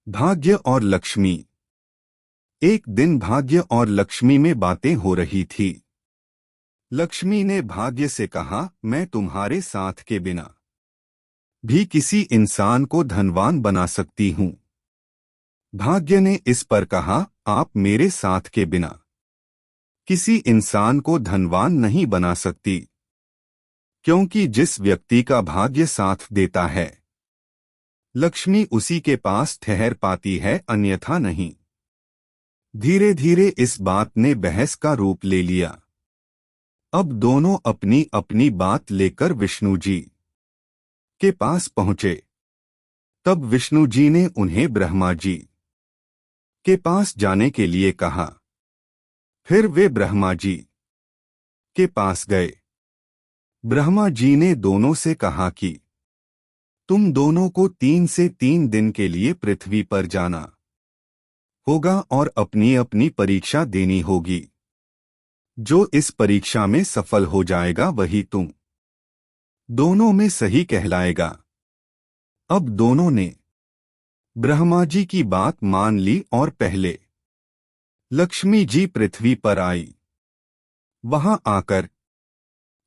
भाग्य और लक्ष्मी। एक दिन भाग्य और लक्ष्मी में बातें हो रही थी। लक्ष्मी ने भाग्य से कहा, मैं तुम्हारे साथ के बिना भी किसी इंसान को धनवान बना सकती हूँ। भाग्य ने इस पर कहा, आप मेरे साथ के बिना किसी इंसान को धनवान नहीं बना सकती, क्योंकि जिस व्यक्ति का भाग्य साथ देता है, लक्ष्मी उसी के पास ठहर पाती है, अन्यथा नहीं। धीरे धीरे इस बात ने बहस का रूप ले लिया। अब दोनों अपनी अपनी बात लेकर विष्णु जी के पास पहुंचे। तब विष्णु जी ने उन्हें ब्रह्मा जी के पास जाने के लिए कहा। फिर वे ब्रह्मा जी के पास गए। ब्रह्मा जी ने दोनों से कहा कि तुम दोनों को 3 से 3 दिन के लिए पृथ्वी पर जाना होगा और अपनी अपनी परीक्षा देनी होगी। जो इस परीक्षा में सफल हो जाएगा वही तुम दोनों में सही कहलाएगा। अब दोनों ने ब्रह्मा जी की बात मान ली और पहले लक्ष्मी जी पृथ्वी पर आई। वहां आकर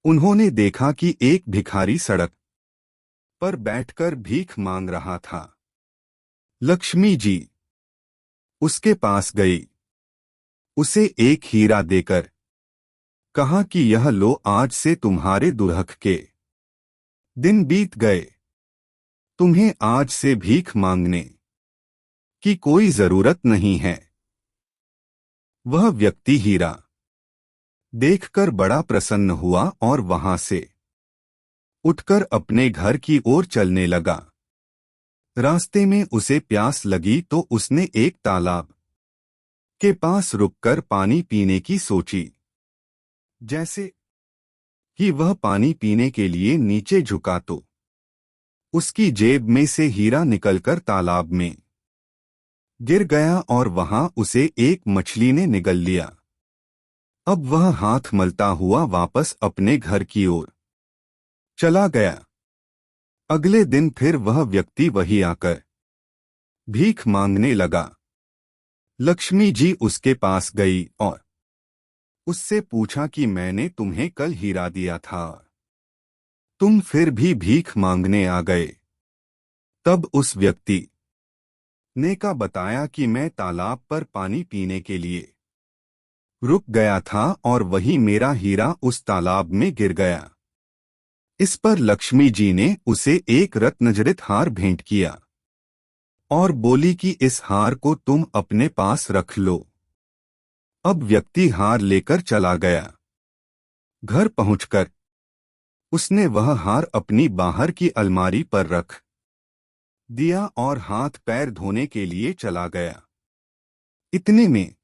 उन्होंने देखा कि एक भिखारी सड़क पर बैठकर भीख मांग रहा था। लक्ष्मी जी उसके पास गई, उसे एक हीरा देकर कहा कि यह लो, आज से तुम्हारे दुल्हक के दिन बीत गए। तुम्हें आज से भीख मांगने की कोई जरूरत नहीं है। वह व्यक्ति हीरा देखकर बड़ा प्रसन्न हुआ और वहां से उठकर अपने घर की ओर चलने लगा। रास्ते में उसे प्यास लगी तो उसने एक तालाब के पास रुककर पानी पीने की सोची। जैसे कि वह पानी पीने के लिए नीचे झुका तो उसकी जेब में से हीरा निकलकर तालाब में गिर गया और वहां उसे एक मछली ने निगल लिया। अब वह हाथ मलता हुआ वापस अपने घर की ओर चला गया। अगले दिन फिर वह व्यक्ति वही आकर भीख मांगने लगा। लक्ष्मी जी उसके पास गई और उससे पूछा कि मैंने तुम्हें कल हीरा दिया था, तुम फिर भी भीख मांगने आ गए। तब उस व्यक्ति ने का बताया कि मैं तालाब पर पानी पीने के लिए रुक गया था और वही मेरा हीरा उस तालाब में गिर गया। इस पर लक्ष्मी जी ने उसे एक रत्नजड़ित हार भेंट किया और बोली कि इस हार को तुम अपने पास रख लो। अब व्यक्ति हार लेकर चला गया। घर पहुंचकर उसने वह हार अपनी बाहर की अलमारी पर रख दिया और हाथ पैर धोने के लिए चला गया। इतने में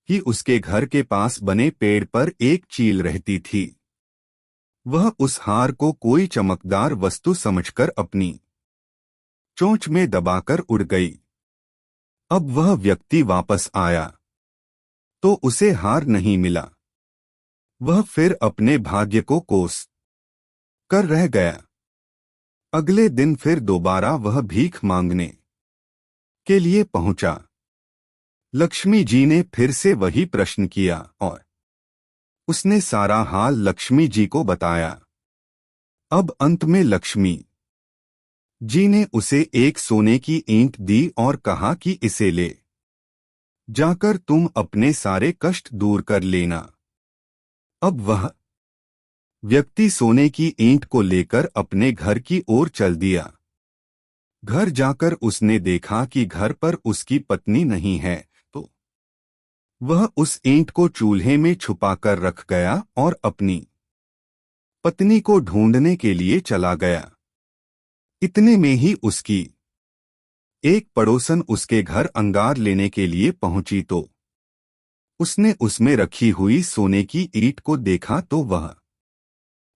ही उसके घर के पास बने पेड़ पर एक चील रहती थी। वह उस हार को कोई चमकदार वस्तु समझकर अपनी चोंच में दबाकर उड़ गई। अब वह व्यक्ति वापस आया तो उसे हार नहीं मिला। वह फिर अपने भाग्य को कोस कर रह गया। अगले दिन फिर दोबारा वह भीख मांगने के लिए पहुंचा। लक्ष्मी जी ने फिर से वही प्रश्न किया और उसने सारा हाल लक्ष्मी जी को बताया। अब अंत में लक्ष्मी जी ने उसे एक सोने की ईंट दी और कहा कि इसे ले जाकर तुम अपने सारे कष्ट दूर कर लेना। अब वह व्यक्ति सोने की ईंट को लेकर अपने घर की ओर चल दिया। घर जाकर उसने देखा कि घर पर उसकी पत्नी नहीं है, तो वह उस ईंट को चूल्हे में छुपा कर रख गया और अपनी पत्नी को ढूंढने के लिए चला गया। इतने में ही उसकी एक पड़ोसन उसके घर अंगार लेने के लिए पहुंची तो उसने उसमें रखी हुई सोने की ईंट को देखा तो वह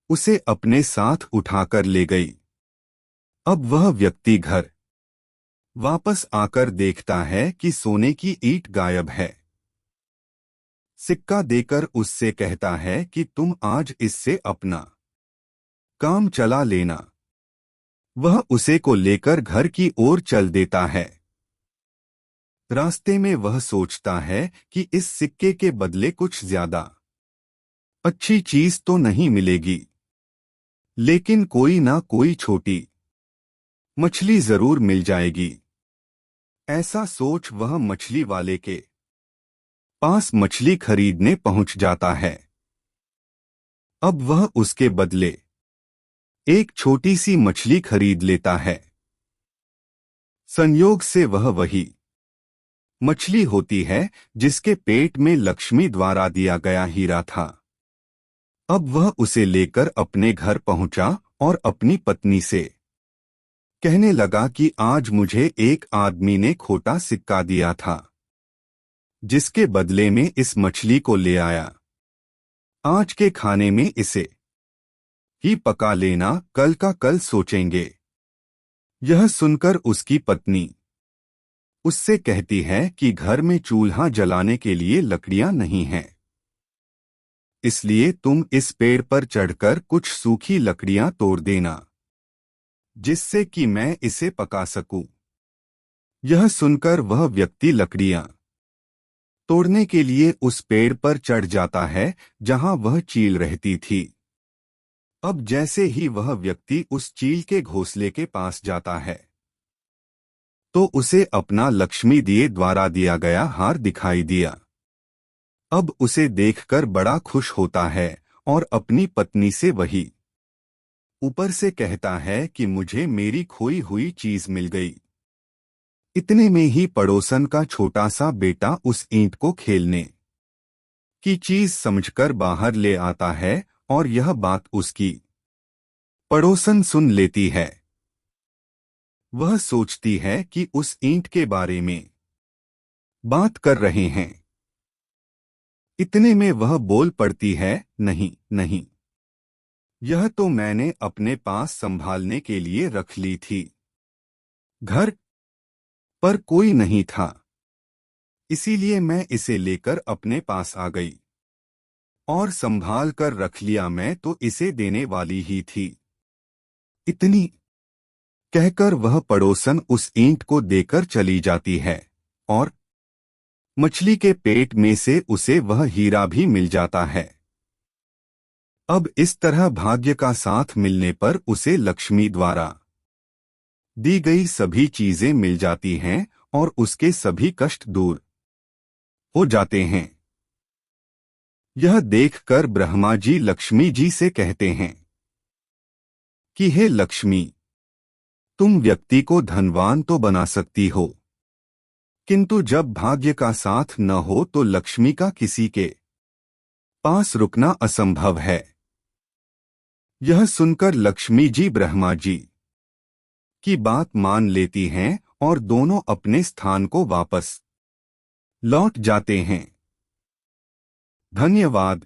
उसे अपने साथ उठाकर ले गई। अब वह व्यक्ति घर वापस आकर देखता है कि सोने की ईंट गायब है। सिक्का देकर उससे कहता है कि तुम आज इससे अपना काम चला लेना। वह उसे को लेकर घर की ओर चल देता है। रास्ते में वह सोचता है कि इस सिक्के के बदले कुछ ज्यादा अच्छी चीज तो नहीं मिलेगी, लेकिन कोई ना कोई छोटी मछली जरूर मिल जाएगी। ऐसा सोच वह मछली वाले के पास मछली खरीदने पहुंच जाता है। अब वह उसके बदले एक छोटी सी मछली खरीद लेता है। संयोग से वह वही मछली होती है जिसके पेट में लक्ष्मी द्वारा दिया गया हीरा था। अब वह उसे लेकर अपने घर पहुंचा और अपनी पत्नी से कहने लगा कि आज मुझे एक आदमी ने खोटा सिक्का दिया था, जिसके बदले में इस मछली को ले आया। आज के खाने में इसे ही पका लेना, कल का कल सोचेंगे। यह सुनकर उसकी पत्नी उससे कहती है कि घर में चूल्हा जलाने के लिए लकड़ियां नहीं हैं, इसलिए तुम इस पेड़ पर चढ़कर कुछ सूखी लकड़ियां तोड़ देना, जिससे कि मैं इसे पका सकूं। यह सुनकर वह व्यक्ति लकड़ियां तोड़ने के लिए उस पेड़ पर चढ़ जाता है जहां वह चील रहती थी। अब जैसे ही वह व्यक्ति उस चील के घोंसले के पास जाता है, तो उसे अपना लक्ष्मी दिए द्वारा दिया गया हार दिखाई दिया। अब उसे देखकर बड़ा खुश होता है और अपनी पत्नी से वही ऊपर से कहता है कि मुझे मेरी खोई हुई चीज मिल गई। इतने में ही पड़ोसन का छोटा सा बेटा उस ईंट को खेलने की चीज समझकर बाहर ले आता है और यह बात उसकी पड़ोसन सुन लेती है। वह सोचती है कि उस ईंट के बारे में बात कर रहे हैं। इतने में वह बोल पड़ती है, नहीं नहीं, यह तो मैंने अपने पास संभालने के लिए रख ली थी। घर पर कोई नहीं था, इसीलिए मैं इसे लेकर अपने पास आ गई और संभाल कर रख लिया, मैं तो इसे देने वाली ही थी। इतनी कहकर वह पड़ोसन उस ईंट को देकर चली जाती है और मछली के पेट में से उसे वह हीरा भी मिल जाता है। अब इस तरह भाग्य का साथ मिलने पर उसे लक्ष्मी द्वारा दी गई सभी चीजें मिल जाती हैं और उसके सभी कष्ट दूर हो जाते हैं। यह देखकर ब्रह्मा जी लक्ष्मी जी से कहते हैं कि हे लक्ष्मी, तुम व्यक्ति को धनवान तो बना सकती हो, किंतु जब भाग्य का साथ न हो तो लक्ष्मी का किसी के पास रुकना असंभव है। यह सुनकर लक्ष्मी जी ब्रह्मा जी की बात मान लेती हैं और दोनों अपने स्थान को वापस लौट जाते हैं। धन्यवाद।